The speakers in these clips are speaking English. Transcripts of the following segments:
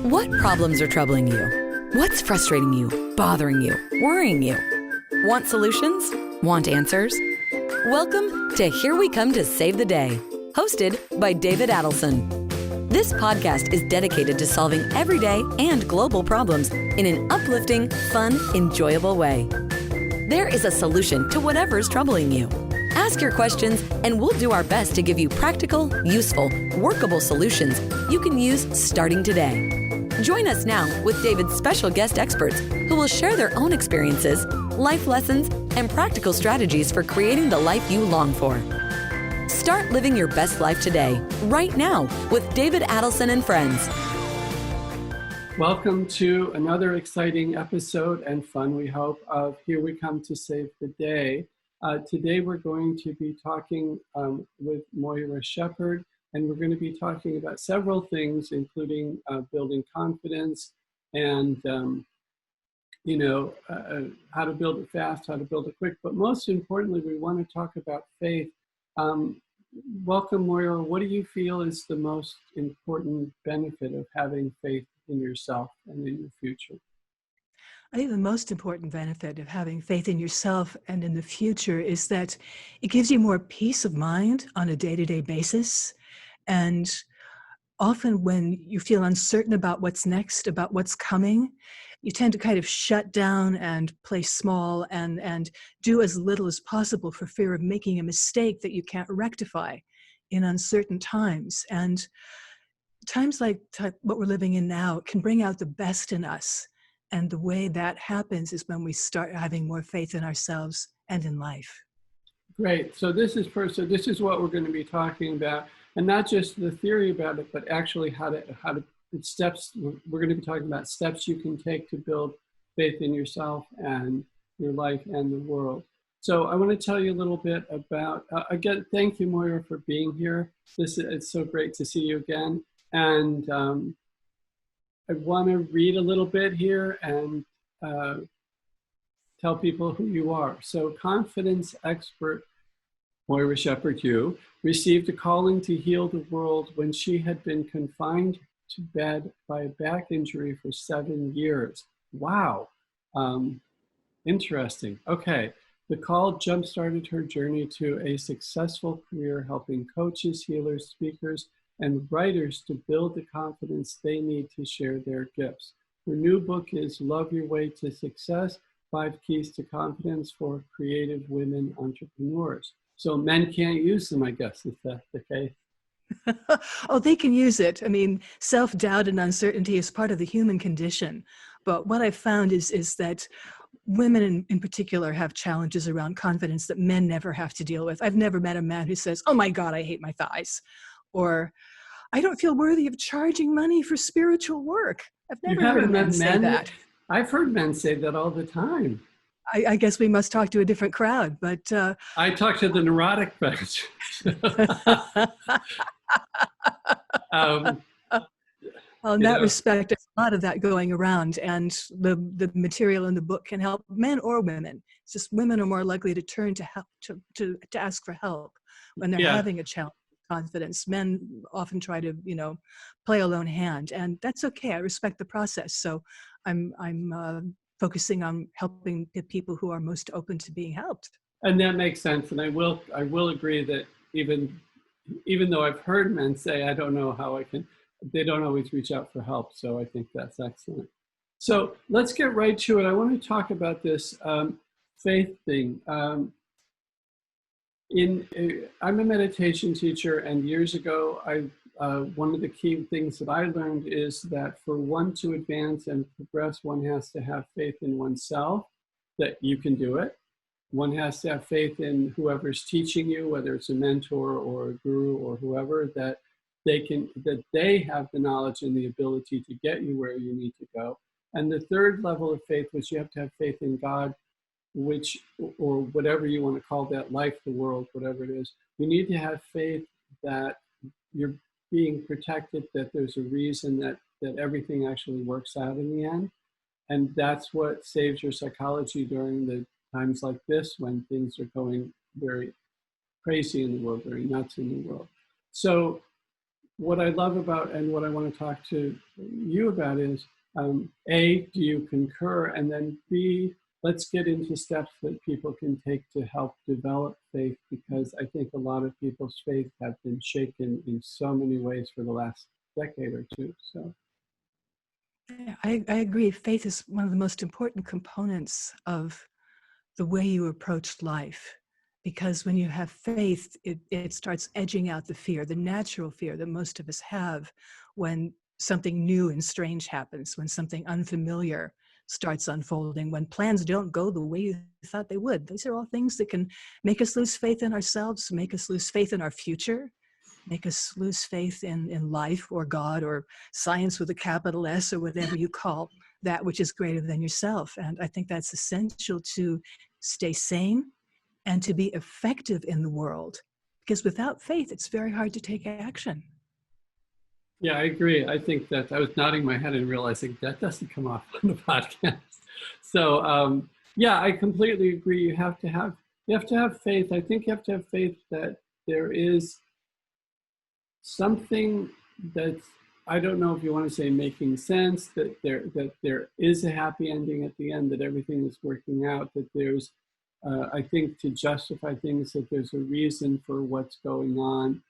What problems are troubling you? What's frustrating you, bothering you, worrying you? Want solutions? Want answers? Welcome to Here We Come to Save the Day, hosted by David Adelson. This podcast is dedicated to solving everyday and global problems in an uplifting, fun, enjoyable way. There is a solution to whatever's troubling you. Ask your questions, and we'll do our best to give you practical, useful, workable solutions you can use starting today. Join us now with David's special guest experts who will share their own experiences, life lessons, and practical strategies for creating the life you long for. Start living your best life today, right now, with David Adelson and friends. Welcome to another exciting episode and fun, we hope, of Here We Come to Save the Day. Today we're going to be talking with Moira Shepard, and we're going to be talking about several things, including building confidence and, how to build it fast, how to build it quick. But most importantly, we want to talk about faith. Welcome, Moira. What do you feel is the most important benefit of having faith in yourself and in your future? I think the most important benefit of having faith in yourself and in the future is that it gives you more peace of mind on a day-to-day basis. And often when you feel uncertain about what's next, about what's coming, you tend to kind of shut down and play small and do as little as possible for fear of making a mistake that you can't rectify in uncertain times. And times like what we're living in now can bring out the best in us. And the way that happens is when we start having more faith in ourselves and in life. Great. So this is what we're going to be talking about, and not just the theory about it, but actually how to steps. We're going to be talking about steps you can take to build faith in yourself and your life and the world. So I want to tell you a little bit about, again, thank you, Moira, for being here. It's so great to see you again. And I want to read a little bit here and tell people who you are. So confidence expert Moira Shepard received a calling to heal the world when she had been confined to bed by a back injury for 7 years. Wow. Interesting. Okay. The call jump-started her journey to a successful career helping coaches, healers, speakers, and writers to build the confidence they need to share their gifts. Her new book is Love Your Way to Success, 5 Keys to Confidence for Creative Women Entrepreneurs. So men can't use them, I guess, is that the case? Oh, they can use it. I mean, self-doubt and uncertainty is part of the human condition. But what I've found is that women in particular have challenges around confidence that men never have to deal with. I've never met a man who says, oh my God, I hate my thighs. Or, I don't feel worthy of charging money for spiritual work. I've never heard a man say that. I've heard men say that all the time. I guess we must talk to a different crowd, but... I talk to the neurotic bunch. Well, in that respect, there's a lot of that going around, and the material in the book can help men or women. It's just women are more likely to turn to help, to ask for help when they're having a challenge. Confidence. Men often try to, play a lone hand, and that's okay. I respect the process. So I'm focusing on helping the people who are most open to being helped. And that makes sense. And I will agree that even though I've heard men say, I don't know how I can, they don't always reach out for help. So I think that's excellent. So let's get right to it. I want to talk about this faith thing. I'm a meditation teacher, and years ago, one of the key things that I learned is that for one to advance and progress, one has to have faith in oneself, that you can do it. One has to have faith in whoever's teaching you, whether it's a mentor or a guru or whoever, that they have the knowledge and the ability to get you where you need to go. And the third level of faith was you have to have faith in God, or whatever you want to call that, life, the world, whatever it is. You need to have faith that you're being protected, that there's a reason that everything actually works out in the end. And that's what saves your psychology during the times like this, when things are going very crazy in the world, very nuts in the world. So what I love about and what I want to talk to you about is, A, do you concur? And then B, let's get into steps that people can take to help develop faith, because I think a lot of people's faith have been shaken in so many ways for the last decade or two. So. Yeah, I agree. Faith is one of the most important components of the way you approach life. Because when you have faith, it starts edging out the fear, the natural fear that most of us have when something new and strange happens, when something unfamiliar starts unfolding, when plans don't go the way you thought they would. These are all things that can make us lose faith in ourselves, make us lose faith in our future, make us lose faith in life or God or science with a capital S, or whatever you call that which is greater than yourself. And I think that's essential to stay sane and to be effective in the world. Because without faith, it's very hard to take action. Yeah, I agree. I think that I was nodding my head and realizing that doesn't come off on the podcast. So yeah, I completely agree. You have to have faith. I think you have to have faith that there is something that's, I don't know if you want to say making sense, that there is a happy ending at the end, that everything is working out, that there's, I think, to justify things, that there's a reason for what's going on.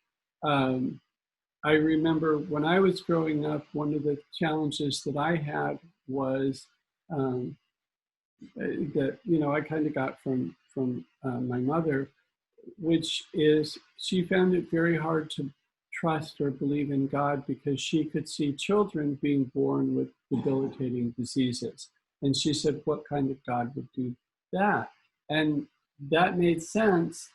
I remember when I was growing up, one of the challenges that I had was that, you know, I kind of got from my mother, which is she found it very hard to trust or believe in God because she could see children being born with debilitating diseases. And she said, what kind of God would do that? And that made sense.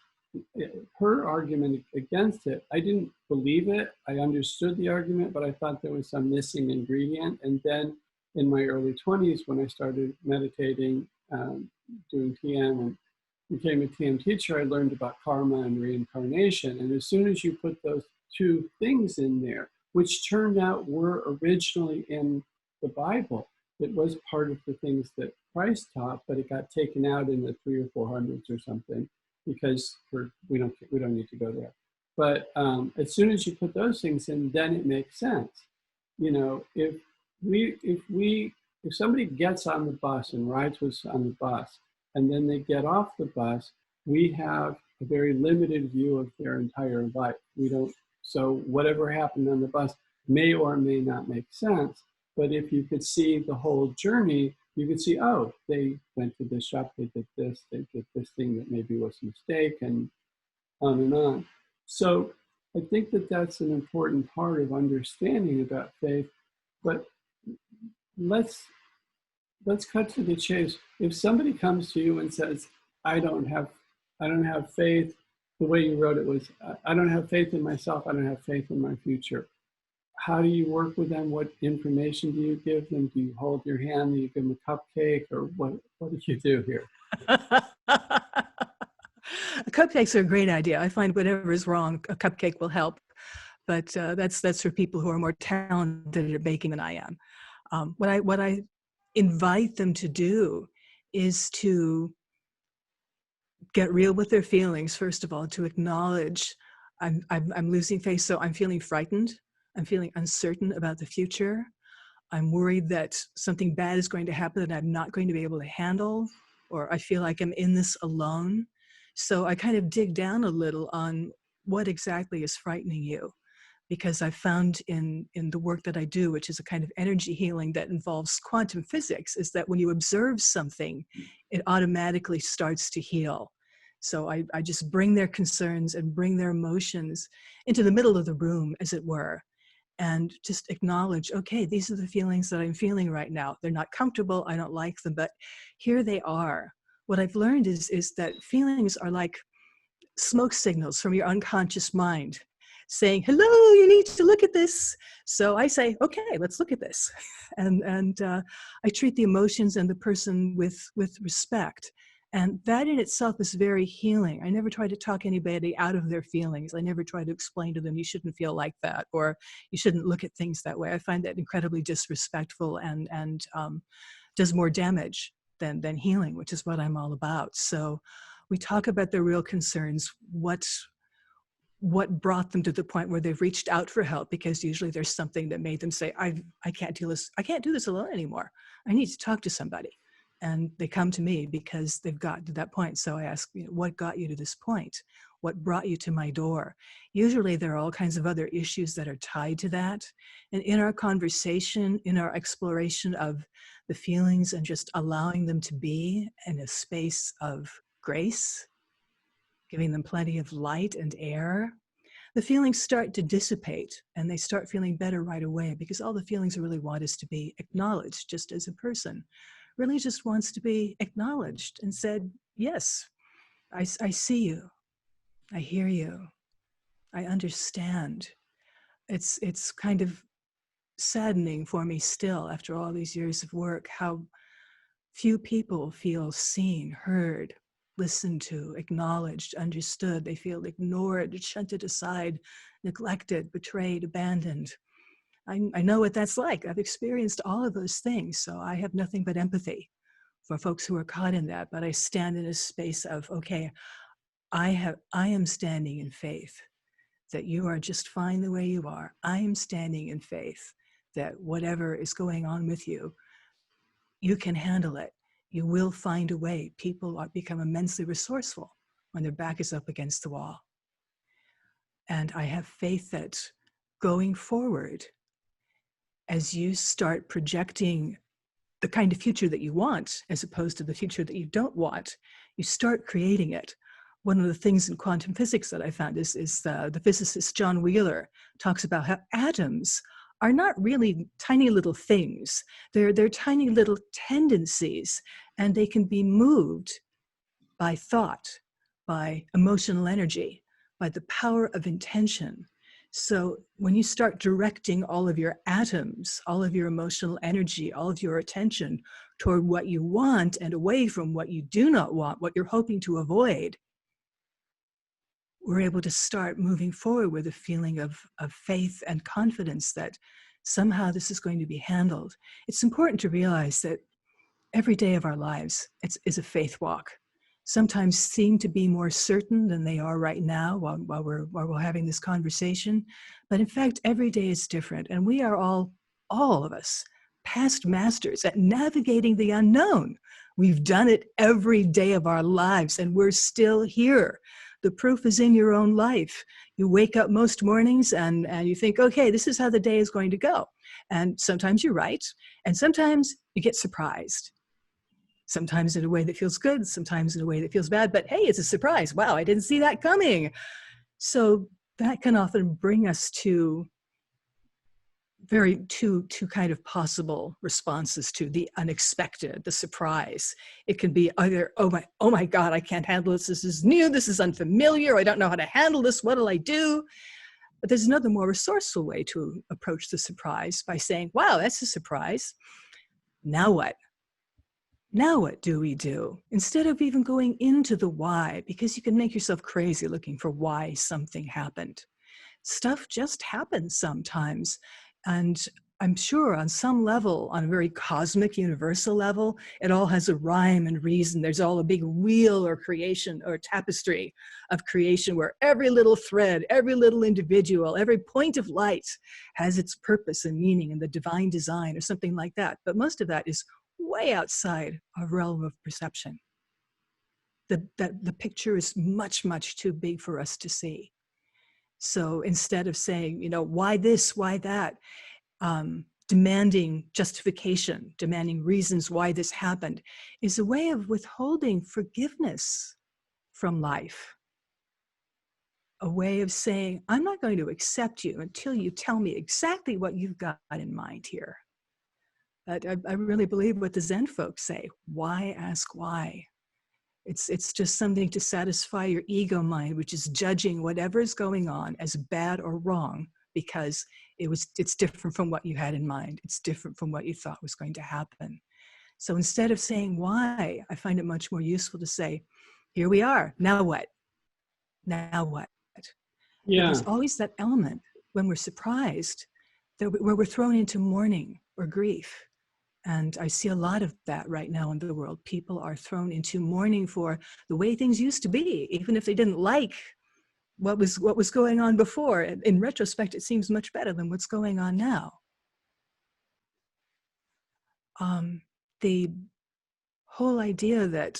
Her argument against it, I didn't believe it. I understood the argument, but I thought there was some missing ingredient. And then in my early 20s, when I started meditating, doing TM, and became a TM teacher, I learned about karma and reincarnation. And as soon as you put those two things in there, which turned out were originally in the Bible, it was part of the things that Christ taught, but it got taken out in the 300s or 400s or something, because we don't need to go there. But as soon as you put those things in, then it makes sense. You know, if somebody gets on the bus and rides with us on the bus, and then they get off the bus, we have a very limited view of their entire life. We don't, so whatever happened on the bus may or may not make sense. But if you could see the whole journey, you could see, oh, they went to this shop, they did this thing that maybe was a mistake, and on and on. So I think that that's an important part of understanding about faith. But let's cut to the chase. If somebody comes to you and says, I don't have faith, the way you wrote it was, I don't have faith in myself, I don't have faith in my future. How do you work with them? What information do you give them? Do you hold your hand? Do you give them a cupcake? Or what do you do here? Cupcakes are a great idea. I find whatever is wrong, a cupcake will help. But that's for people who are more talented at baking than I am. What I invite them to do is to get real with their feelings, first of all, to acknowledge I'm losing faith, so I'm feeling frightened. I'm feeling uncertain about the future. I'm worried that something bad is going to happen that I'm not going to be able to handle, or I feel like I'm in this alone. So I kind of dig down a little on what exactly is frightening you, because I found in the work that I do, which is a kind of energy healing that involves quantum physics, is that when you observe something, it automatically starts to heal. So I just bring their concerns and bring their emotions into the middle of the room, as it were, and just acknowledge, okay, these are the feelings that I'm feeling right now. They're not comfortable, I don't like them, but here they are. What I've learned is that feelings are like smoke signals from your unconscious mind saying, hello, you need to look at this. So I say, okay, let's look at this. And I treat the emotions and the person with respect. And that in itself is very healing. I never try to talk anybody out of their feelings. I never try to explain to them, you shouldn't feel like that, or you shouldn't look at things that way. I find that incredibly disrespectful and does more damage than healing, which is what I'm all about. So we talk about their real concerns. what brought them to the point where they've reached out for help, because usually there's something that made them say, I can't do this alone anymore. I need to talk to somebody. And they come to me because they've gotten to that point. So I ask, what got you to this point? What brought you to my door? Usually there are all kinds of other issues that are tied to that. And in our conversation, in our exploration of the feelings and just allowing them to be in a space of grace, giving them plenty of light and air, the feelings start to dissipate and they start feeling better right away, because all the feelings really want is to be acknowledged just as a person. Really just wants to be acknowledged and said, yes, I see you. I hear you. I understand. It's kind of saddening for me still, after all these years of work, how few people feel seen, heard, listened to, acknowledged, understood. They feel ignored, shunted aside, neglected, betrayed, abandoned. I know what that's like. I've experienced all of those things, so I have nothing but empathy for folks who are caught in that. But I stand in a space of, okay, I am standing in faith that you are just fine the way you are. I am standing in faith that whatever is going on with you, you can handle it. You will find a way. People become immensely resourceful when their back is up against the wall. And I have faith that going forward, as you start projecting the kind of future that you want, as opposed to the future that you don't want, you start creating it. One of the things in quantum physics that I found is the physicist John Wheeler talks about how atoms are not really tiny little things. They're tiny little tendencies, and they can be moved by thought, by emotional energy, by the power of intention. So when you start directing all of your atoms, all of your emotional energy, all of your attention toward what you want and away from what you do not want, what you're hoping to avoid, we're able to start moving forward with a feeling of faith and confidence that somehow this is going to be handled. It's important to realize that every day of our lives is a faith walk. Sometimes seem to be more certain than they are right now while we're having this conversation. But in fact, every day is different. And we are all of us, past masters at navigating the unknown. We've done it every day of our lives, and we're still here. The proof is in your own life. You wake up most mornings and you think, okay, this is how the day is going to go. And sometimes you're right. And sometimes you get surprised. Sometimes in a way that feels good, sometimes in a way that feels bad. But hey, it's a surprise. Wow, I didn't see that coming. So that can often bring us to two kind of possible responses to the unexpected, the surprise. It can be either, oh my God, I can't handle this. This is new. This is unfamiliar. I don't know how to handle this. What'll I do? But there's another more resourceful way to approach the surprise by saying, wow, that's a surprise. Now what? Now what do we do? Instead of even going into the why, because you can make yourself crazy looking for why something happened. Stuff just happens sometimes. And I'm sure on some level, on a very cosmic, universal level, it all has a rhyme and reason. There's all a big wheel or creation or tapestry of creation where every little thread, every little individual, every point of light has its purpose and meaning in the divine design or something like that. But most of that is way outside our realm of perception. The picture is much, much too big for us to see. So instead of saying, why this, why that, demanding justification, demanding reasons why this happened, is a way of withholding forgiveness from life. A way of saying, I'm not going to accept you until you tell me exactly what you've got in mind here. But I really believe what the Zen folks say, why ask why? It's just something to satisfy your ego mind, which is judging whatever's going on as bad or wrong because it's different from what you had in mind. It's different from what you thought was going to happen. So instead of saying why, I find it much more useful to say, here we are, now what? Now what? Yeah. There's always that element when we're surprised where we're thrown into mourning or grief. And I see a lot of that right now in the world. People are thrown into mourning for the way things used to be, even if they didn't like what was going on before. In retrospect, it seems much better than what's going on now. The whole idea that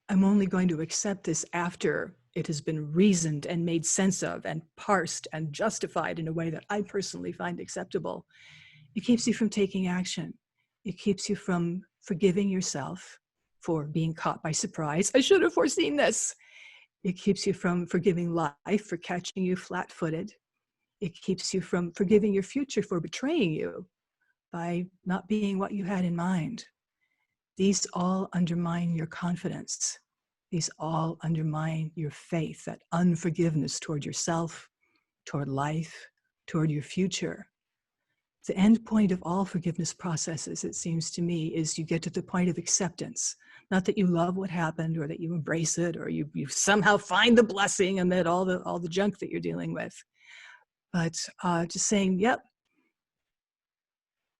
I'm only going to accept this after it has been reasoned and made sense of and parsed and justified in a way that I personally find acceptable, it keeps you from taking action. It keeps you from forgiving yourself for being caught by surprise. I should have foreseen this. It keeps you from forgiving life for catching you flat-footed. It keeps you from forgiving your future for betraying you by not being what you had in mind. These all undermine your confidence. These all undermine your faith, that unforgiveness toward yourself, toward life, toward your future. The end point of all forgiveness processes, it seems to me, is you get to the point of acceptance. Not that you love what happened or that you embrace it or you somehow find the blessing amid all the junk that you're dealing with. But just saying, yep,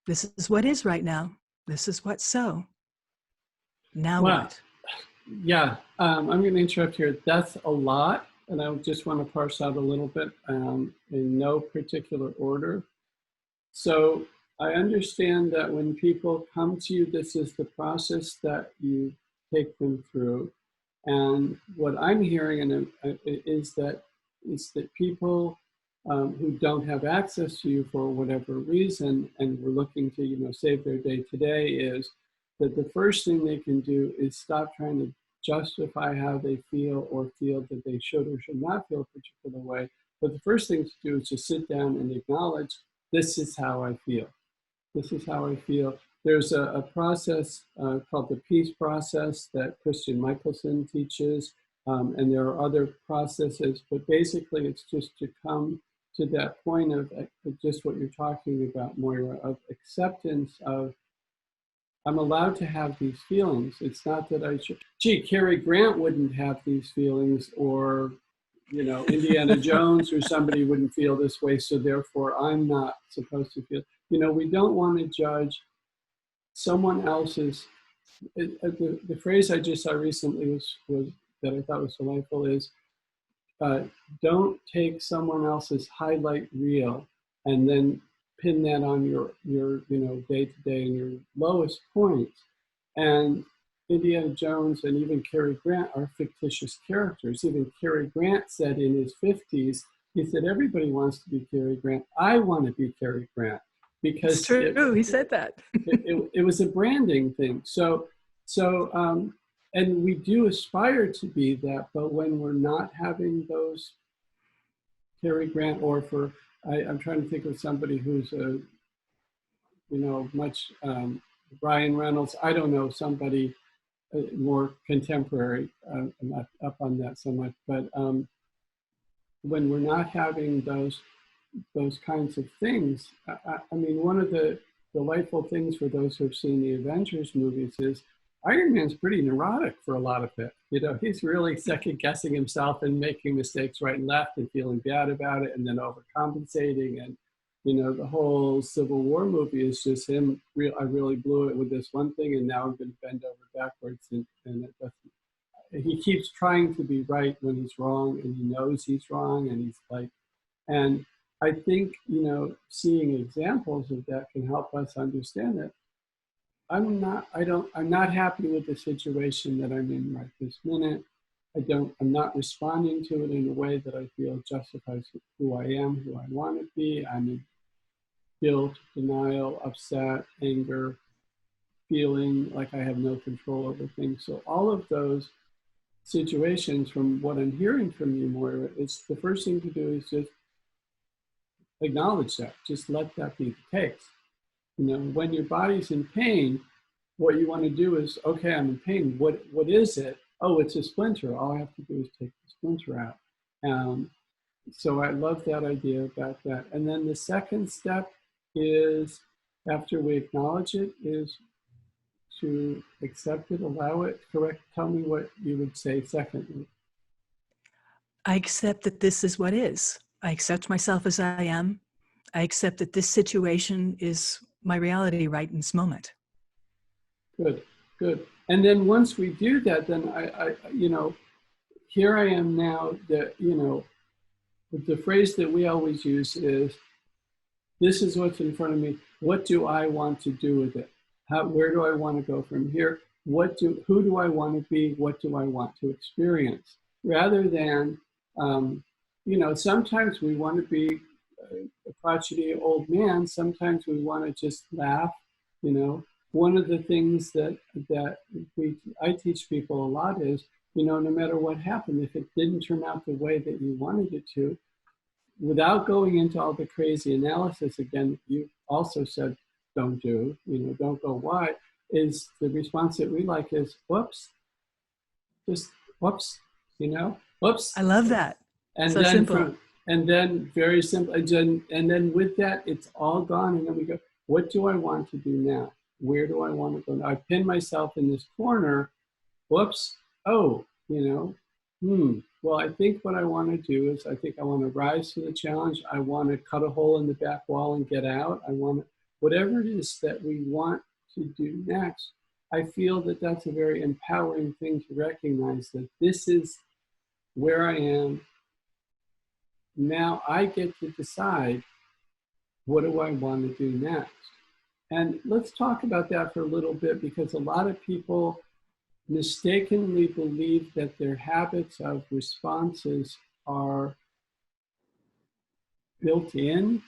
this is what is right now. This is what's so. Now what? Yeah, I'm going to interrupt here. That's a lot, and I just want to parse out a little bit in no particular order. So I understand that when people come to you, this is the process that you take them through. And what I'm hearing is that people who don't have access to you for whatever reason, and we're looking to save their day today, is that the first thing they can do is stop trying to justify how they feel or feel that they should or should not feel a particular way. But the first thing to do is to sit down and acknowledge, this is how I feel. This is how I feel. There's a process called the peace process that Christian Michelson teaches, and there are other processes, but basically it's just to come to that point of just what you're talking about, Moira, of acceptance of, I'm allowed to have these feelings. It's not that I should, Cary Grant wouldn't have these feelings, or Indiana Jones or somebody wouldn't feel this way, so therefore I'm not supposed to feel. We don't want to judge someone else's. The phrase I just saw recently was that I thought was delightful is, don't take someone else's highlight reel and then pin that on your day to day and your lowest points. And Indiana Jones and even Cary Grant are fictitious characters. Even Cary Grant said in his 50s, he said, everybody wants to be Cary Grant. I want to be Cary Grant. Because it's true, he said that. it was a branding thing. So, and we do aspire to be that, but when we're not having those Cary Grant, or I'm trying to think of somebody who's much Ryan Reynolds. I don't know, somebody more contemporary. I'm not up on that so much, but when we're not having those kinds of things, I mean, one of the delightful things for those who've seen the Avengers movies is Iron Man's pretty neurotic for a lot of it. He's really second guessing himself and making mistakes right and left and feeling bad about it and then overcompensating. And, the whole Civil War movie is just him. I really blew it with this one thing, and now I'm going to bend over backwards. And it doesn't. He keeps trying to be right when he's wrong, and he knows he's wrong, and he's like, and I think, seeing examples of that can help us understand that I'm not happy with the situation that I'm in right this minute. I'm not responding to it in a way that I feel justifies who I am, who I want to be. I'm in guilt, denial, upset, anger, feeling like I have no control over things. So all of those situations, from what I'm hearing from you, Moira, it's the first thing to do is just acknowledge that. Just let that be the case. When your body's in pain, what you want to do is, okay, I'm in pain. What is it? Oh, it's a splinter. All I have to do is take the splinter out. So I love that idea about that. And then the second step is, after we acknowledge it, is to accept it, allow it. Correct. Tell me what you would say secondly. I accept that this is what is. I accept myself as I am. I accept that this situation is my reality right in this moment. Good. And then once we do that, then I here I am now that, the phrase that we always use is, this is what's in front of me. What do I want to do with it? Where do I want to go from here? Who do I want to be? What do I want to experience? Rather than, sometimes we want to be a crotchety old man. Sometimes we want to just laugh. One of the things that I teach people a lot is, no matter what happened, if it didn't turn out the way that you wanted it to, without going into all the crazy analysis again, you also said don't do, don't go why, is the response that we like is, whoops, just whoops, whoops. I love that. And so then simple. And then very simple, and then with that, it's all gone. And then we go, what do I want to do now? Where do I want to go now? I pin myself in this corner. Whoops. Oh, well, I think what I want to do is I think I want to rise to the challenge. I want to cut a hole in the back wall and get out. I want to, whatever it is that we want to do next. I feel that that's a very empowering thing to recognize, that this is where I am. Now I get to decide, what do I want to do next? And let's talk about that for a little bit, because a lot of people mistakenly believe that their habits of responses are built in,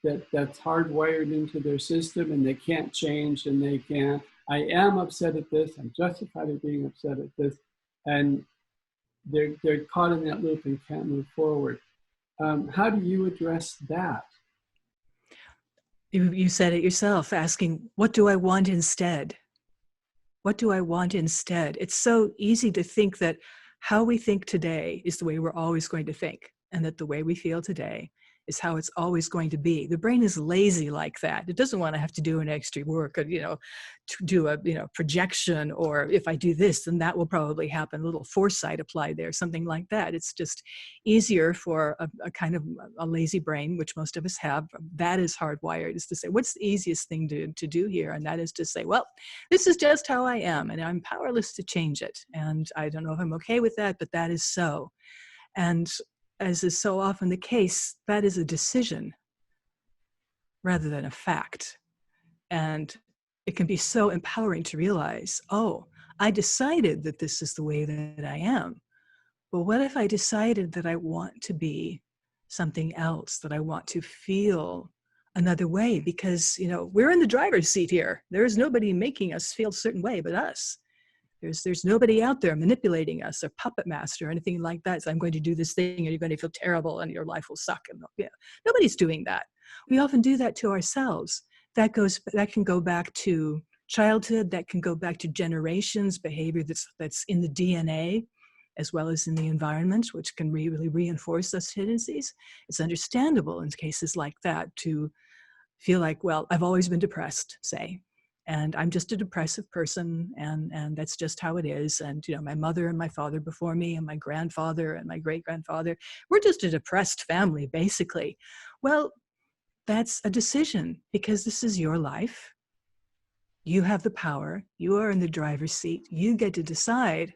that's hardwired into their system, and they can't change, and they can't, I am upset at this, I'm justified in being upset at this, and they're caught in that loop and can't move forward. How do you address that? You said it yourself, asking, what do I want instead? What do I want instead? It's so easy to think that how we think today is the way we're always going to think, and that the way we feel today is how it's always going to be. The brain is lazy like that. It doesn't want to have to do an extra work, or, to do a, projection, or if I do this, then that will probably happen. A little foresight applied there, something like that. It's just easier for a kind of a lazy brain, which most of us have. That is hardwired, is to say, what's the easiest thing to do here? And that is to say, well, this is just how I am, and I'm powerless to change it. And I don't know if I'm okay with that, but that is so. And as is so often the case, that is a decision rather than a fact. And it can be so empowering to realize, oh, I decided that this is the way that I am. But what if I decided that I want to be something else, that I want to feel another way? Because, we're in the driver's seat here. There's nobody making us feel a certain way but us. There's nobody out there manipulating us, or puppet master or anything like that. So I'm going to do this thing and you're going to feel terrible and your life will suck. And nobody's doing that. We often do that to ourselves. That can go back to childhood. That can go back to generations, behavior that's in the DNA as well as in the environment, which can really reinforce those tendencies. It's understandable in cases like that to feel like, well, I've always been depressed, say, and I'm just a depressive person, and that's just how it is. And, my mother and my father before me, and my grandfather and my great-grandfather, we're just a depressed family, basically. Well, that's a decision, because this is your life. You have the power. You are in the driver's seat. You get to decide.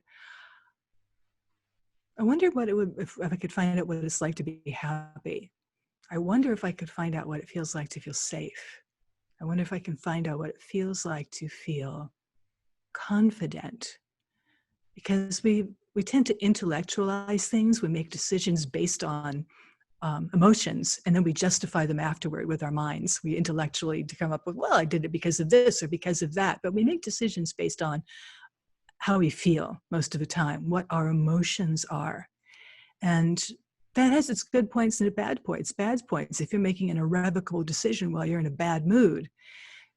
I wonder what it would, if I could find out what it's like to be happy. I wonder if I could find out what it feels like to feel safe. I wonder if I can find out what it feels like to feel confident. Because we tend to intellectualize things. We make decisions based on emotions, and then we justify them afterward with our minds. We intellectually come up with, well, I did it because of this or because of that. But we make decisions based on how we feel most of the time, what our emotions are. And that has its good points and its bad points. Bad points, if you're making an irrevocable decision while you're in a bad mood,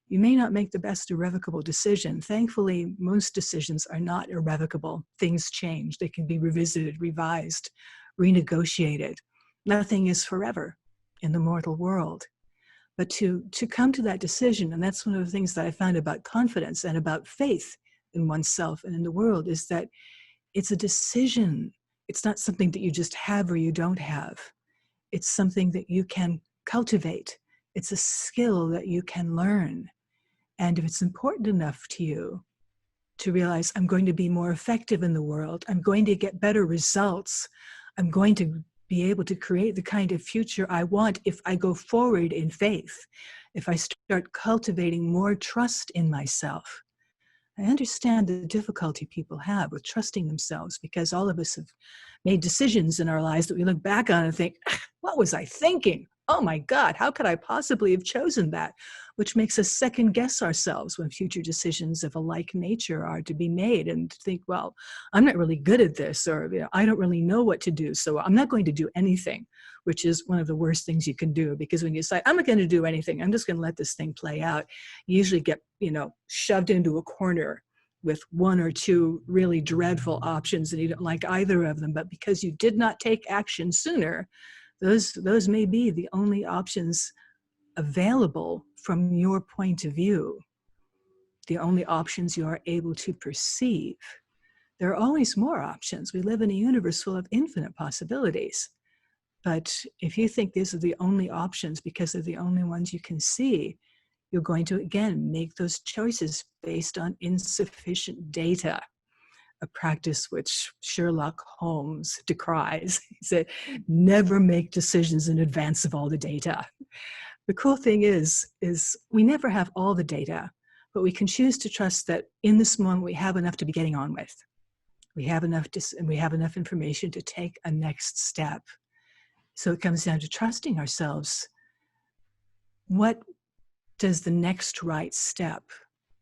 you may not make the best irrevocable decision. Thankfully, most decisions are not irrevocable. Things change. They can be revisited, revised, renegotiated. Nothing is forever in the mortal world. But to come to that decision, and that's one of the things that I found about confidence and about faith in oneself and in the world, is that it's a decision. It's not something that you just have or you don't have. It's something that you can cultivate. It's a skill that you can learn. And if it's important enough to you to realize, I'm going to be more effective in the world, I'm going to get better results, I'm going to be able to create the kind of future I want if I go forward in faith, if I start cultivating more trust in myself. I understand the difficulty people have with trusting themselves, because all of us have made decisions in our lives that we look back on and think, what was I thinking? Oh my God, how could I possibly have chosen that? Which makes us second guess ourselves when future decisions of a like nature are to be made, and think, well, I'm not really good at this, or I don't really know what to do, so I'm not going to do anything, which is one of the worst things you can do. Because when you say, I'm not going to do anything, I'm just going to let this thing play out, you usually get, shoved into a corner with one or two really dreadful options, and you don't like either of them. But because you did not take action sooner, those may be the only options available from your point of view, the only options you are able to perceive. There are always more options. We live in a universe full of infinite possibilities. But if you think these are the only options because they're the only ones you can see, you're going to, again, make those choices based on insufficient data, a practice which Sherlock Holmes decries. He said, never make decisions in advance of all the data. The cool thing is we never have all the data, but we can choose to trust that in this moment we have enough to be getting on with. We have enough and we have enough information to take a next step. So it comes down to trusting ourselves. What does the next right step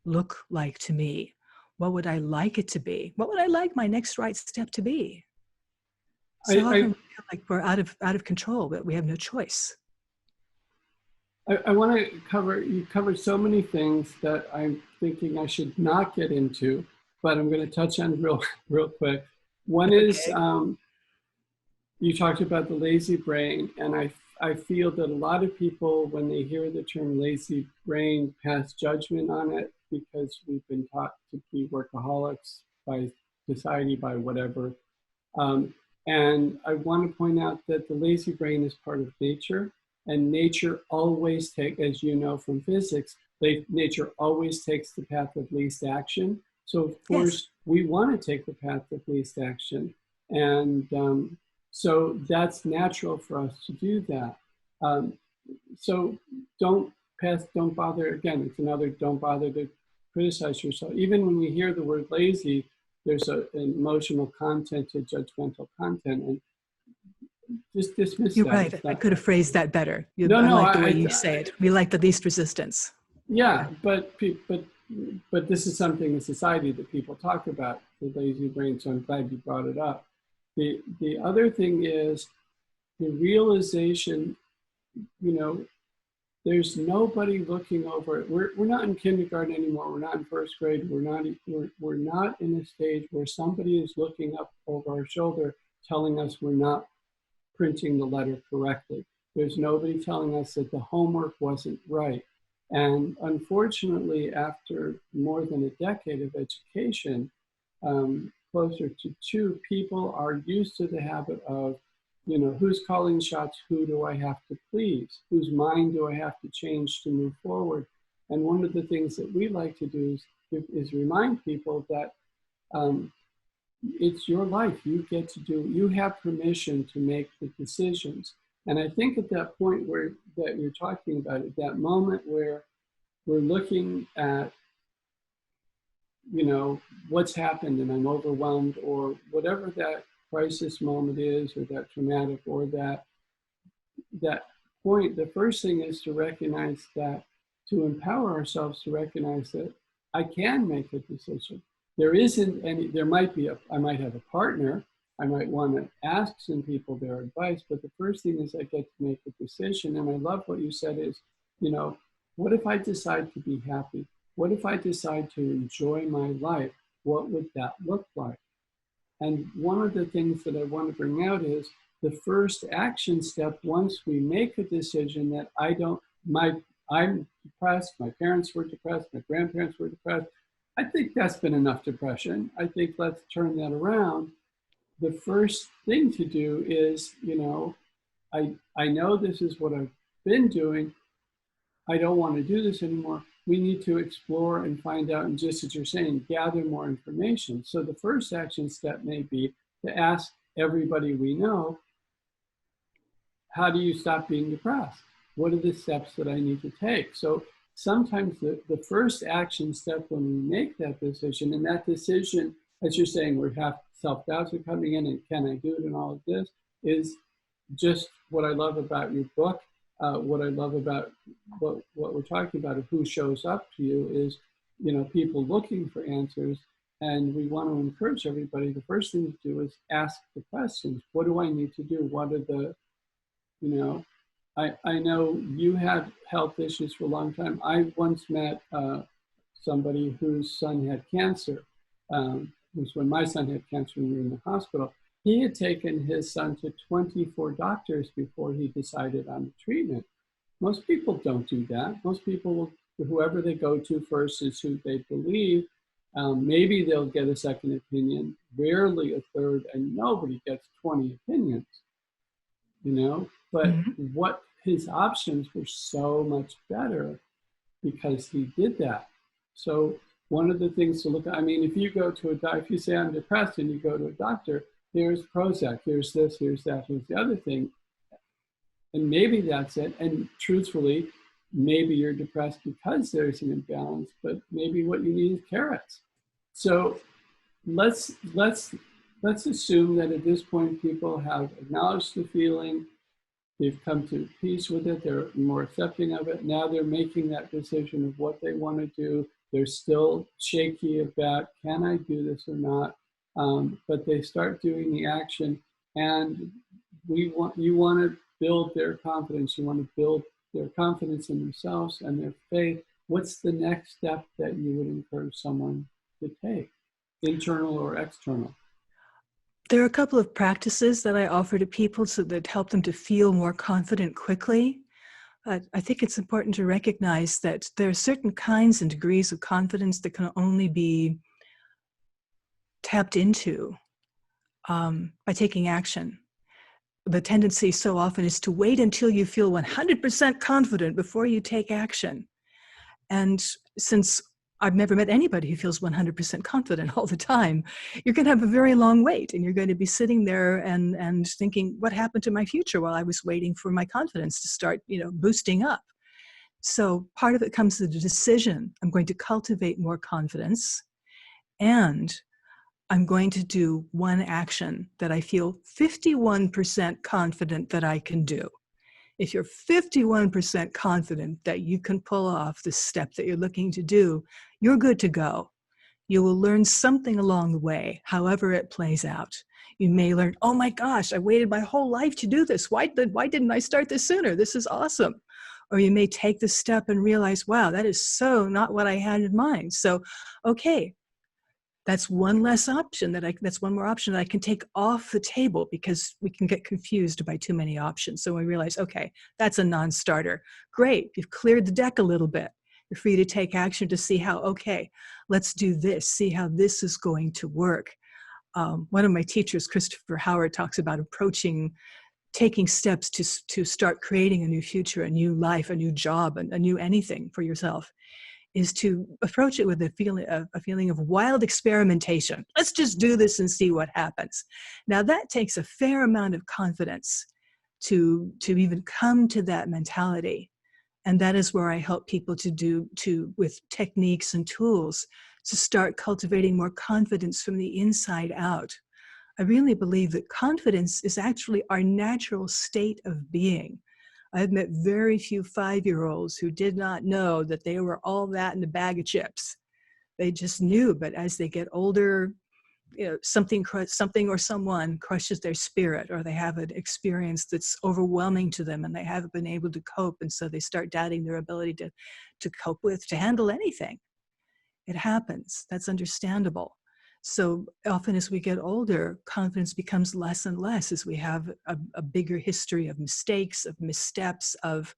look like to me? What would I like it to be? What would I like my next right step to be? So often we feel like we're out of control, but we have no choice. I want to you covered so many things that I'm thinking I should not get into, but I'm going to touch on real quick. One is, you talked about the lazy brain, and I feel that a lot of people, when they hear the term lazy brain, pass judgment on it because we've been taught to be workaholics by society, by whatever. And I want to point out that the lazy brain is part of nature, and nature always takes, as you know from physics, nature always takes the path of least action. So of course, we want to take the path of least action. And so that's natural for us to do that. So don't bother, again, it's another don't bother to criticize yourself. Even when we hear the word lazy, there's an emotional content to judgmental content, and just dismiss You're that. right. I could have phrased that better. I like the way you say it. We like the least resistance. Yeah, but this is something in society that people talk about, the lazy brain, so I'm glad you brought it up. The other thing is the realization, there's nobody looking over it. We're not in kindergarten anymore. We're not in first grade. We're not in a stage where somebody is looking up over our shoulder telling us we're not printing the letter correctly. There's nobody telling us that the homework wasn't right. And unfortunately, after more than a decade of education, closer to 2, people are used to the habit of, who's calling shots, who do I have to please? Whose mind do I have to change to move forward? And one of the things that we like to do is remind people that it's your life. You have permission to make the decisions. And I think at that point that you're talking about, at that moment where we're looking at, what's happened and I'm overwhelmed, or whatever that crisis moment is, or that traumatic, or that point, the first thing is to recognize that, to empower ourselves to recognize that I can make a decision. There isn't any, I might have a partner, I might want to ask some people their advice, but the first thing is I get to make a decision. And I love what you said is, what if I decide to be happy? What if I decide to enjoy my life? What would that look like? And one of the things that I want to bring out is the first action step, once we make a decision that I'm depressed, my parents were depressed, my grandparents were depressed, I think that's been enough depression. I think let's turn that around. The first thing to do is, I know this is what I've been doing. I don't want to do this anymore. We need to explore and find out, and just as you're saying, gather more information. So the first action step may be to ask everybody we know, how do you stop being depressed? What are the steps that I need to take? So sometimes the first action step when we make that decision, and that decision, as you're saying, we have self-doubts are coming in, and can I do it and all of this, is just what I love about your book. What I love about what we're talking about of who shows up to you is, people looking for answers. And we want to encourage everybody. The first thing to do is ask the questions. What do I need to do? What are the, I know you had health issues for a long time. I once met somebody whose son had cancer. It was when my son had cancer and we were in the hospital. He had taken his son to 24 doctors before he decided on the treatment. Most people don't do that. Most people will, whoever they go to first is who they believe. Maybe they'll get a second opinion, rarely a third, and nobody gets 20 opinions, But what his options were so much better because he did that. So one of the things to look at, if you go to a doctor, if you say I'm depressed and you go to a doctor, here's Prozac, here's this, here's that, here's the other thing. And maybe that's it. And truthfully, maybe you're depressed because there's an imbalance, but maybe what you need is carrots. So let's assume that at this point people have acknowledged the feeling, they've come to peace with it, they're more accepting of it. Now they're making that decision of what they want to do. They're still shaky about, can I do this or not? But they start doing the action, and you want to build their confidence. You want to build their confidence in themselves and their faith. What's the next step that you would encourage someone to take, internal or external? There are a couple of practices that I offer to people so that help them to feel more confident quickly. I think it's important to recognize that there are certain kinds and degrees of confidence that can only be tapped into by taking action. The tendency so often is to wait until you feel 100% confident before you take action. And since I've never met anybody who feels 100% confident all the time, you're going to have a very long wait, and you're going to be sitting there and thinking, what happened to my future while I was waiting for my confidence to start, boosting up? So part of it comes to the decision. I'm going to cultivate more confidence, and I'm going to do one action that I feel 51% confident that I can do. If you're 51% confident that you can pull off the step that you're looking to do, you're good to go. You will learn something along the way, however it plays out. You may learn, oh my gosh, I waited my whole life to do this. Why didn't I start this sooner? This is awesome. Or you may take the step and realize, wow, that is so not what I had in mind. So, okay, that's one less option that's one more option that I can take off the table, because we can get confused by too many options. So we realize, okay, that's a non-starter. Great, you've cleared the deck a little bit. You're free to take action to see how, okay, let's do this, see how this is going to work. One of my teachers, Christopher Howard, talks about taking steps to start creating a new future, a new life, a new job, a new anything for yourself, is to approach it with a feeling of wild experimentation. Let's just do this and see what happens. Now that takes a fair amount of confidence to even come to that mentality. And that is where I help people with techniques and tools to start cultivating more confidence from the inside out. I really believe that confidence is actually our natural state of being. I've met very few 5-year-olds who did not know that they were all that in a bag of chips. They just knew, but as they get older, something or someone crushes their spirit, or they have an experience that's overwhelming to them and they haven't been able to cope, and so they start doubting their ability to handle anything. It happens. That's understandable. So often as we get older, confidence becomes less and less as we have a bigger history of mistakes, of missteps, of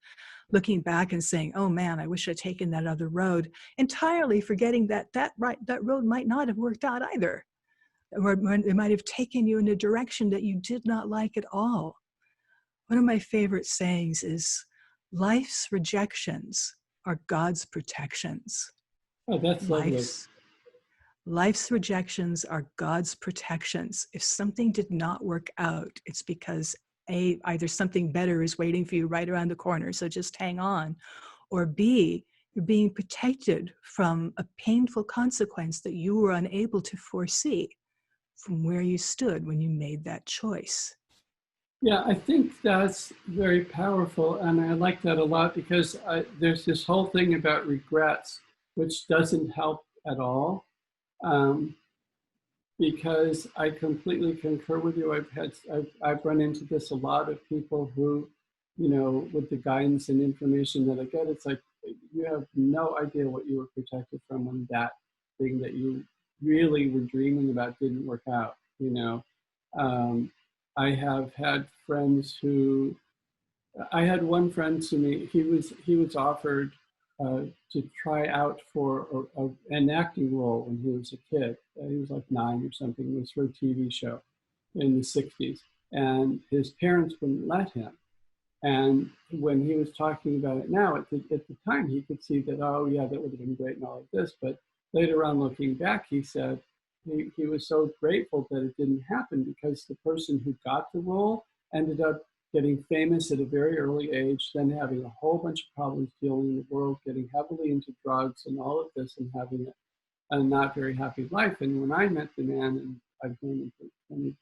looking back and saying, oh man, I wish I'd taken that other road, entirely forgetting that road might not have worked out either. Or it might have taken you in a direction that you did not like at all. One of my favorite sayings is, life's rejections are God's protections. Oh, that's lovely. Life's rejections are God's protections. If something did not work out, it's because A, either something better is waiting for you right around the corner, so just hang on, or B, you're being protected from a painful consequence that you were unable to foresee from where you stood when you made that choice. Yeah, I think that's very powerful, and I like that a lot because there's this whole thing about regrets, which doesn't help at all. Um, because I completely concur with you. I've run into this a lot of people who, you know, with the guidance and information that I get, it's like you have no idea what you were protected from when that thing that you really were dreaming about didn't work out. You know, I have had friends who I had one friend to me. He was offered to try out for an acting role when he was a kid. He was like 9 or something. It was for a TV show in the 60s, and his parents wouldn't let him. And when he was talking about it now, at the time, he could see that, oh yeah, that would have been great and all of this. But later on, looking back, he said he was so grateful that it didn't happen because the person who got the role ended up getting famous at a very early age, then having a whole bunch of problems dealing in the world, getting heavily into drugs and all of this, and having a not very happy life. And when I met the man, and I've known him for 20,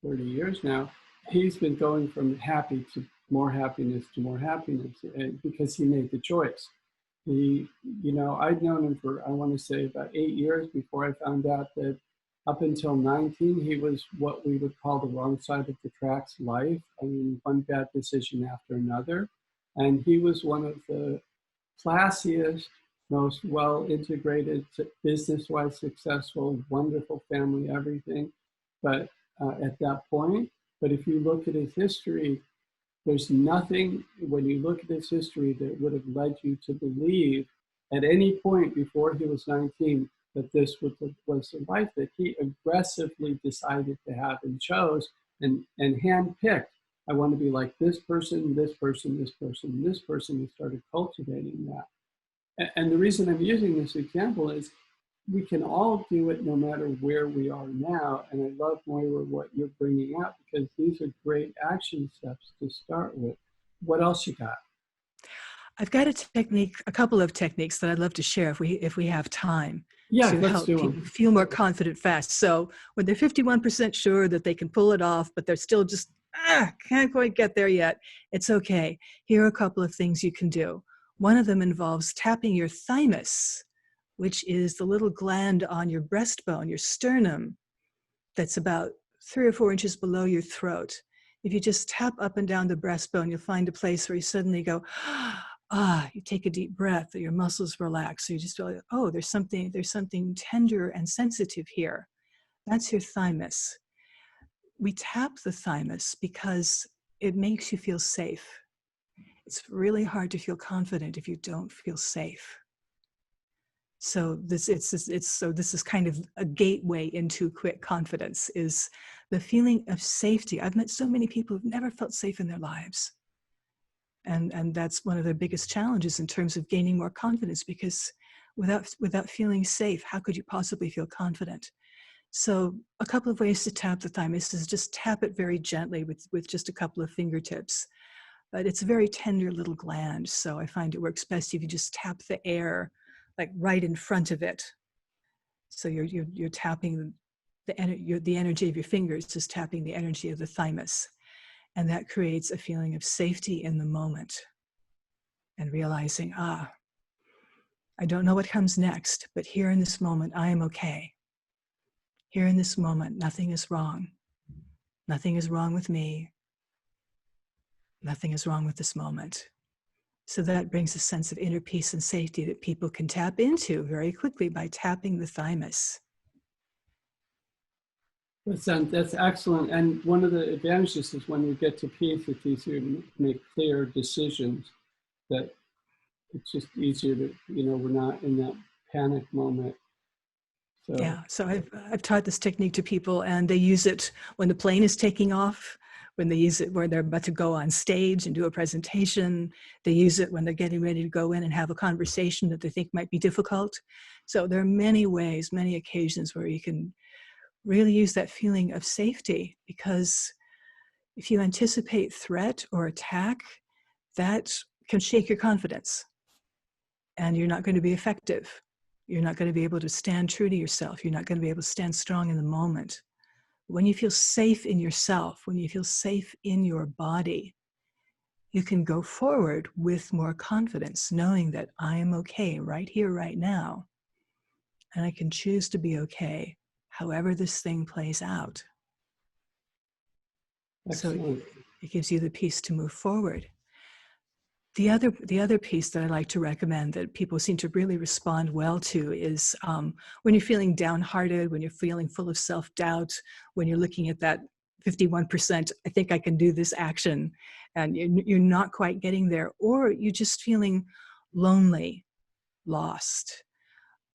30 years now, he's been going from happy to more happiness because he made the choice. He, you know, I'd known him for, I want to say, about 8 years before I found out that up until 19, he was what we would call the wrong side of the tracks life. I mean, one bad decision after another. And he was one of the classiest, most well-integrated, business-wise successful, wonderful family, everything. But at that point, but if you look at his history, there's nothing, when you look at his history, that would have led you to believe at any point before he was 19 that this was the life that he aggressively decided to have and chose and handpicked. I want to be like this person, this person, this person, this person, and started cultivating that. And the reason I'm using this example is we can all do it no matter where we are now. And I love, Moira, what you're bringing out, because these are great action steps to start with. What else you got? I've got a couple of techniques that I'd love to share if we have time. Yeah, to let's help do people them. feel more confident fast. So when they're 51% sure that they can pull it off, but they're still just, can't quite get there yet, it's okay. Here are a couple of things you can do. One of them involves tapping your thymus, which is the little gland on your breastbone, your sternum, that's about 3 or 4 inches below your throat. If you just tap up and down the breastbone, you'll find a place where you suddenly go, you take a deep breath, your muscles relax. So you just feel like, oh, there's something tender and sensitive here. That's your thymus. We tap the thymus because it makes you feel safe. It's really hard to feel confident if you don't feel safe. So this is kind of a gateway into quick confidence, is the feeling of safety. I've met so many people who've never felt safe in their lives. And that's one of the biggest challenges in terms of gaining more confidence, because without feeling safe, how could you possibly feel confident? So a couple of ways to tap the thymus is just tap it very gently with just a couple of fingertips. But it's a very tender little gland, so I find it works best if you just tap the air like right in front of it. So you're tapping the energy of your fingers is tapping the energy of the thymus. And that creates a feeling of safety in the moment and realizing, I don't know what comes next, but here in this moment, I am okay. Here in this moment, nothing is wrong. Nothing is wrong with me. Nothing is wrong with this moment. So that brings a sense of inner peace and safety that people can tap into very quickly by tapping the thymus. That's excellent. And one of the advantages is when we get to peace, it's easier to make clear decisions, that it's just easier to, we're not in that panic moment. So. Yeah, so I've taught this technique to people, and they use it when the plane is taking off, when they use it when they're about to go on stage and do a presentation. They use it when they're getting ready to go in and have a conversation that they think might be difficult. So there are many ways, many occasions where you can really use that feeling of safety, because If you anticipate threat or attack, that can shake your confidence, and you're not going to be effective. You're not going to be able to stand true to yourself. You're not going to be able to stand strong in the moment. When you feel safe in yourself, when you feel safe in your body, you can go forward with more confidence, knowing that I am okay right here, right now. And I can choose to be okay, however this thing plays out. Excellent. So it gives you the peace to move forward. The other piece that I like to recommend that people seem to really respond well to is when you're feeling downhearted, when you're feeling full of self-doubt, when you're looking at that 51%, I think I can do this action, and you're not quite getting there, or you're just feeling lonely, lost,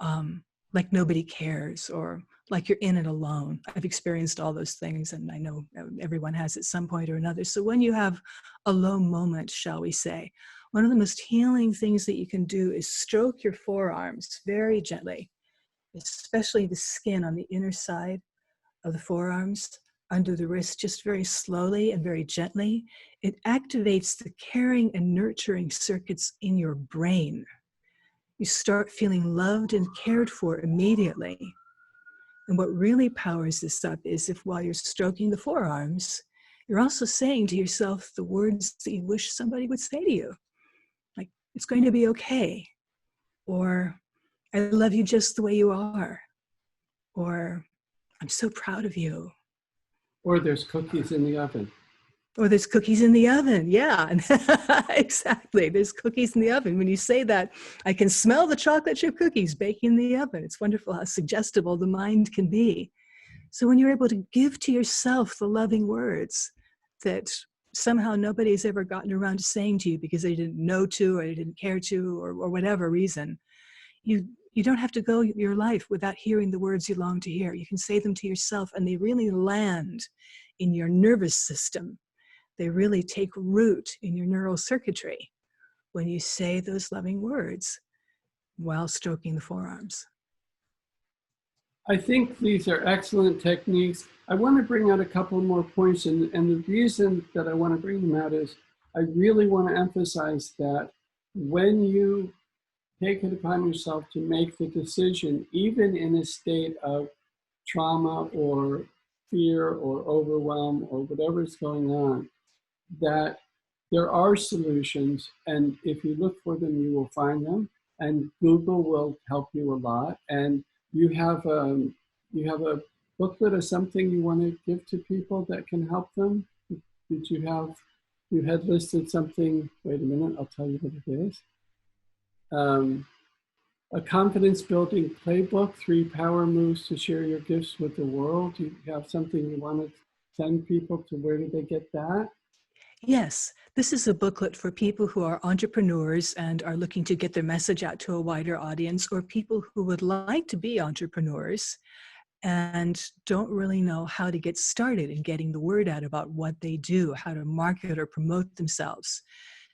like nobody cares, or like you're in it alone. I've experienced all those things, and I know everyone has at some point or another. So when you have a low moment, shall we say, one of the most healing things that you can do is stroke your forearms very gently, especially the skin on the inner side of the forearms, under the wrist, just very slowly and very gently. It activates the caring and nurturing circuits in your brain. You start feeling loved and cared for immediately. And what really powers this up is if while you're stroking the forearms, you're also saying to yourself the words that you wish somebody would say to you. Like, it's going to be okay. Or, I love you just the way you are. Or, I'm so proud of you. Or there's cookies in the oven. Or there's cookies in the oven. Yeah, exactly. There's cookies in the oven. When you say that, I can smell the chocolate chip cookies baking in the oven. It's wonderful how suggestible the mind can be. So when you're able to give to yourself the loving words that somehow nobody's ever gotten around to saying to you because they didn't know to, or they didn't care to, or whatever reason, you don't have to go your life without hearing the words you long to hear. You can say them to yourself, and they really land in your nervous system. They really take root in your neural circuitry when you say those loving words while stroking the forearms. I think these are excellent techniques. I want to bring out a couple more points, and the reason that I want to bring them out is I really want to emphasize that when you take it upon yourself to make the decision, even in a state of trauma or fear or overwhelm or whatever is going on, that there are solutions, and if you look for them, you will find them, and Google will help you a lot. And you have a booklet or something you want to give to people that can help them? Did you have, you had listed something, wait a minute, I'll tell you what it is. A confidence building playbook, 3 power moves to share your gifts with the world. Do you have something you want to send people to? Where do they get that? Yes, this is a booklet for people who are entrepreneurs and are looking to get their message out to a wider audience, or people who would like to be entrepreneurs and don't really know how to get started in getting the word out about what they do, how to market or promote themselves.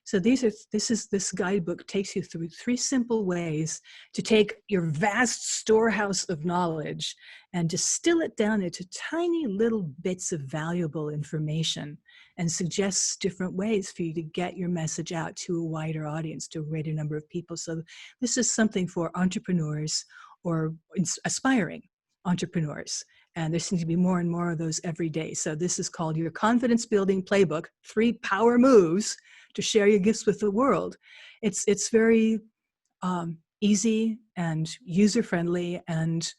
So this guidebook takes you through 3 simple ways to take your vast storehouse of knowledge and distill it down into tiny little bits of valuable information, and suggests different ways for you to get your message out to a wider audience, to a greater number of people. So this is something for entrepreneurs or aspiring entrepreneurs. And there seems to be more and more of those every day. So this is called your Confidence Building Playbook, 3 Power Moves to Share Your Gifts with the World. It's very easy and user-friendly, and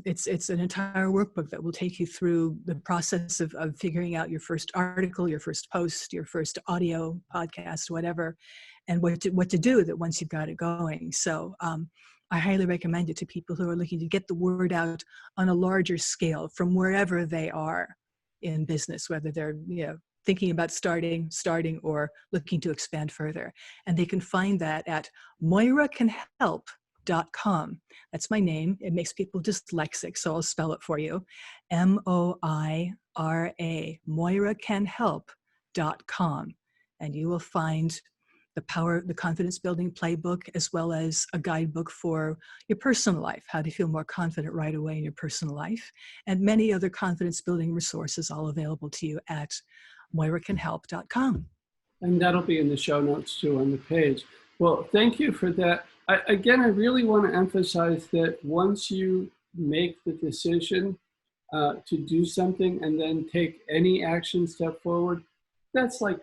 it's an entire workbook that will take you through the process of figuring out your first article, your first post, your first audio podcast, whatever, and what to do with it once you've got it going. So I highly recommend it to people who are looking to get the word out on a larger scale from wherever they are in business, whether they're thinking about starting, or looking to expand further. And they can find that at moiracanhelp.com. That's my name. It makes people dyslexic, so I'll spell it for you. Moira, moiracanhelp.com. And you will find the confidence building playbook, as well as a guidebook for your personal life, how to feel more confident right away in your personal life, and many other confidence building resources, all available to you at moiracanhelp.com. And that'll be in the show notes too on the page. Well, thank you for that. Again, I really want to emphasize that once you make the decision to do something and then take any action step forward, that's like,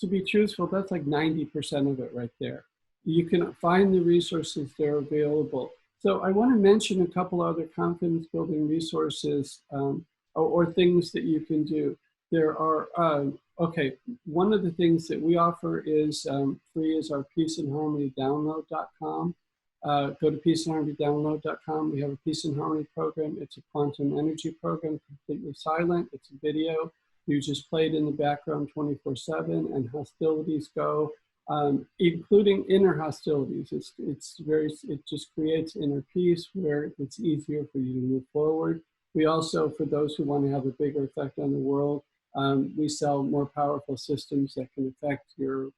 to be truthful, that's like 90% of it right there. You can find the resources that are available. So I want to mention a couple other confidence building resources or things that you can do. There are, okay, one of the things that we offer is free is our peaceandharmonydownload.com. Go to peaceandharmonydownload.com. We have a Peace and Harmony program. It's a quantum energy program, completely silent. It's a video. You just play it in the background 24/7, and hostilities go, including inner hostilities. It just creates inner peace where it's easier for you to move forward. We also, for those who want to have a bigger effect on the world, we sell more powerful systems that can affect your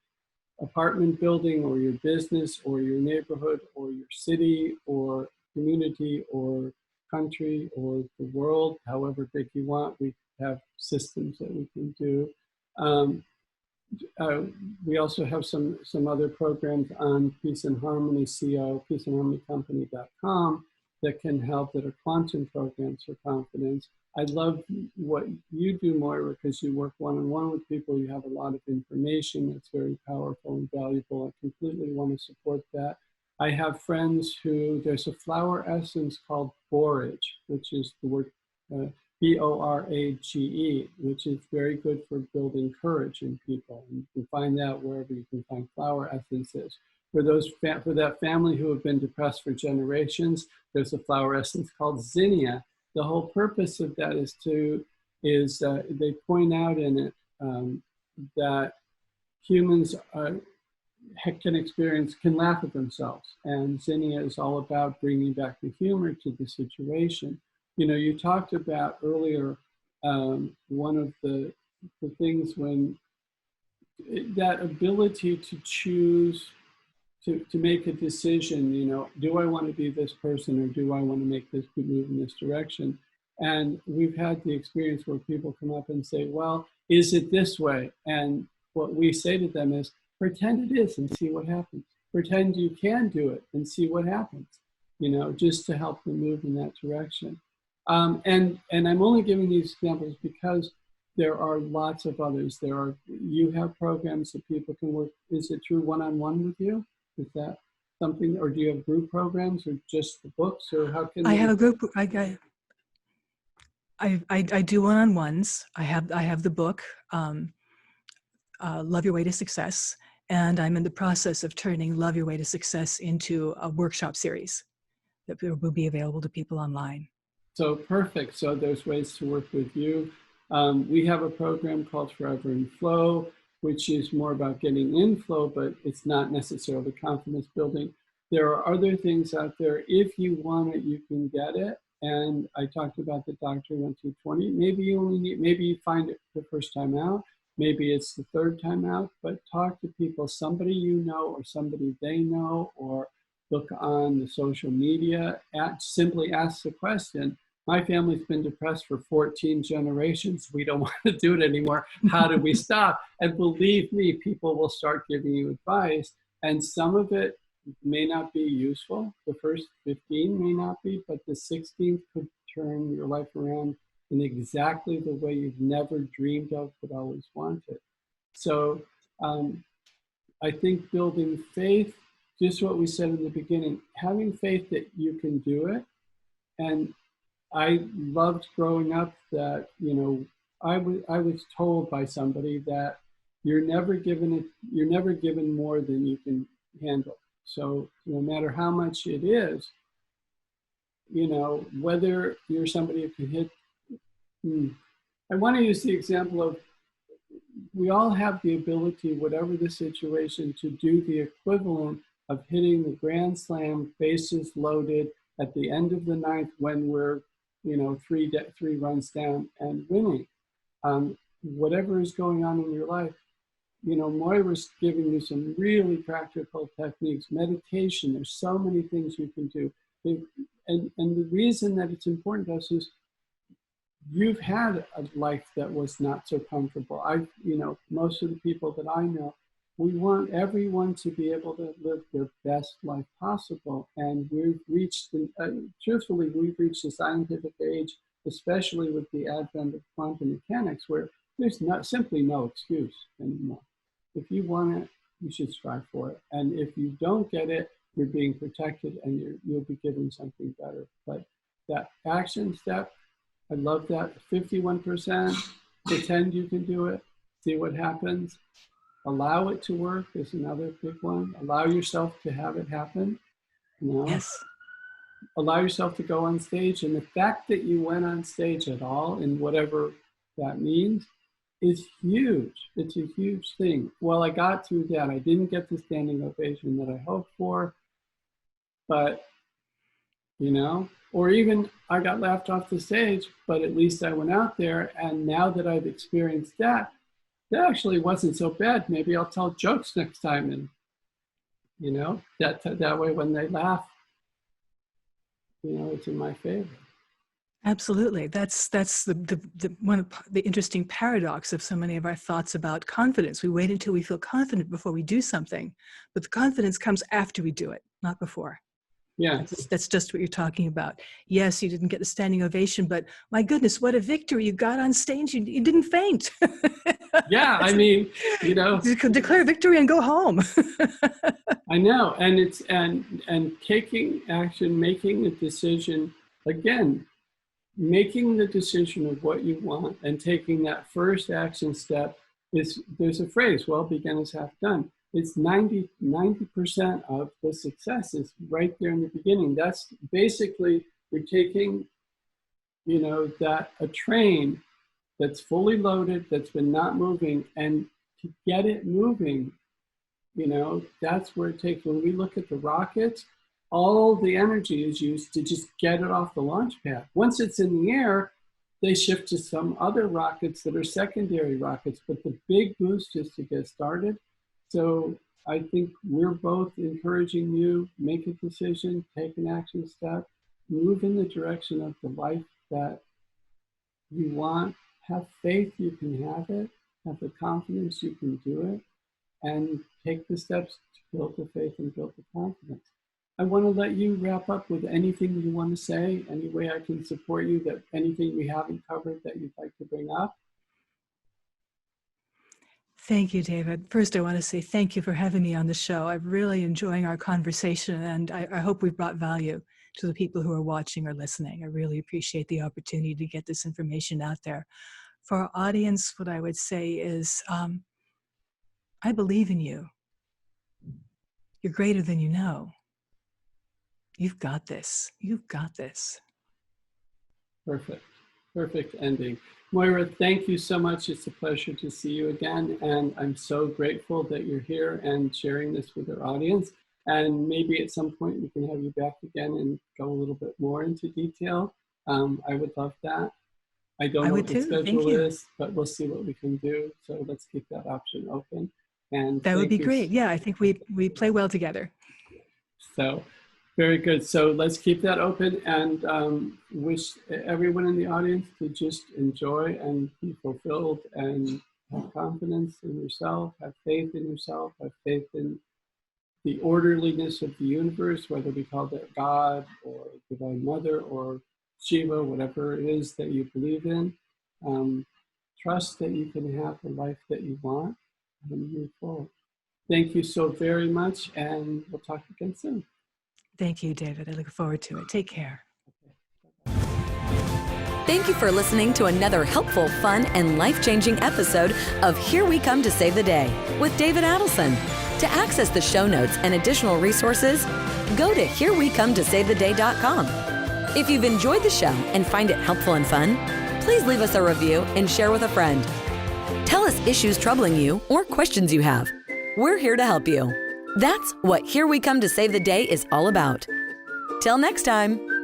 apartment building or your business or your neighborhood or your city or community or country or the world, however big you want. We have systems that we can do. We also have some other programs on Peace and Harmony CO, peaceandharmonycompany.com, that can help, that are quantum programs for confidence. I love what you do, Moira, because you work one-on-one with people. You have a lot of information that's very powerful and valuable. I completely want to support that. I have friends who, there's a flower essence called borage, which is the word B-O-R-A-G-E, which is very good for building courage in people. And you can find that wherever you can find flower essences. For that family who have been depressed for generations, there's a flower essence called zinnia. The whole purpose of that is they point out in it that humans can laugh at themselves. And zinnia is all about bringing back the humor to the situation. You know, you talked about earlier, one of the things when that ability to choose, to make a decision, you know, do I want to be this person or do I want to make this move in this direction? And we've had the experience where people come up and say, well, is it this way? And what we say to them is, pretend it is and see what happens. Pretend you can do it and see what happens, you know, just to help them move in that direction. And I'm only giving these examples because there are lots of others. You have programs that people can work. Is it true one-on-one with you? Is that something, or do you have group programs or just the books, or how can I have a group. I do one-on-ones. I have the book, Love Your Way to Success, and I'm in the process of turning Love Your Way to Success into a workshop series that will be available to people online. So perfect. So there's ways to work with you. We have a program called Forever in Flow, which is more about getting in flow, but it's not necessarily confidence building. There are other things out there. If you want it, you can get it. And I talked about the Doctor 1-20. Maybe you find it the first time out. Maybe it's the third time out, but talk to people, somebody you know or somebody they know, or look on the social media, simply ask the question, my family's been depressed for 14 generations. We don't want to do it anymore. How do we stop? And believe me, people will start giving you advice. And some of it may not be useful. The first 15 may not be, but the 16th could turn your life around in exactly the way you've never dreamed of but always wanted. So I think building faith, just what we said in the beginning, having faith that you can do it. And I loved growing up that, you know, I was told by somebody that you're never given more than you can handle. So no matter how much it is, you know, whether you're somebody who can hit, I want to use the example of, we all have the ability, whatever the situation, to do the equivalent of hitting the grand slam, bases loaded at the end of the ninth when we're, you know, three runs down and winning. Whatever is going on in your life, Moira's giving you some really practical techniques. Meditation, there's so many things you can do. And the reason that it's important to us is you've had a life that was not so comfortable. Most of the people that I know, we want everyone to be able to live their best life possible. And we've reached, truthfully, we've reached the scientific age, especially with the advent of quantum mechanics, where there's simply no excuse anymore. If you want it, you should strive for it. And if you don't get it, you're being protected and you'll be given something better. But that action step, I love that. 51%, pretend you can do it, see what happens. Allow it to work is another big one. Allow yourself to have it happen. Yes. Allow yourself to go on stage. And the fact that you went on stage at all, in whatever that means, is huge. It's a huge thing. Well, I got through that. I didn't get the standing ovation that I hoped for, but, or even I got laughed off the stage, but at least I went out there. And now that I've experienced that, that actually wasn't so bad. Maybe I'll tell jokes next time. And, that way when they laugh, it's in my favor. Absolutely. That's the one of the interesting paradox of so many of our thoughts about confidence. We wait until we feel confident before we do something, but the confidence comes after we do it, not before. Yeah. That's just what you're talking about. Yes, you didn't get the standing ovation, but my goodness, what a victory. You got on stage, you didn't faint. Yeah, declare victory and go home. I know. And it's and taking action, making a decision, again, making the decision of what you want and taking that first action step there's a phrase, well begun is half done. It's 90% of the success is right there in the beginning. That's basically, you're taking, a train that's fully loaded, that's been not moving, and to get it moving, that's where it takes. When we look at the rockets, all the energy is used to just get it off the launch pad. Once it's in the air, they shift to some other rockets that are secondary rockets, but the big boost is to get started. So I think we're both encouraging you, make a decision, take an action step, move in the direction of the life that you want, have faith you can have it, have the confidence you can do it, and take the steps to build the faith and build the confidence. I want to let you wrap up with anything you want to say, any way I can support you, that anything we haven't covered that you'd like to bring up. Thank you, David. First, I want to say thank you for having me on the show. I'm really enjoying our conversation, and I hope we've brought value to the people who are watching or listening. I really appreciate the opportunity to get this information out there. For our audience, what I would say is, I believe in you. You're greater than you know. You've got this. You've got this. Perfect. Perfect ending. Moira, thank you so much. It's a pleasure to see you again. And I'm so grateful that you're here and sharing this with our audience. And maybe at some point we can have you back again and go a little bit more into detail. I would love that. I don't know what the schedule is, but we'll see what we can do. So let's keep that option open. And that would be great. Yeah, I think we play well together. So very good. So let's keep that open, and wish everyone in the audience to just enjoy and be fulfilled and have confidence in yourself, have faith in yourself, have faith in the orderliness of the universe, whether we call that God or Divine Mother or Shiva, whatever it is that you believe in. Trust that you can have the life that you want and move forward. Thank you so very much, and we'll talk again soon. Thank you, David. I look forward to it. Take care. Thank you for listening to another helpful, fun, and life-changing episode of Here We Come to Save the Day with David Adelson. To access the show notes and additional resources, go to herewecometosavetheday.com. If you've enjoyed the show and find it helpful and fun, please leave us a review and share with a friend. Tell us issues troubling you or questions you have. We're here to help you. That's what Here We Come to Save the Day is all about. Till next time.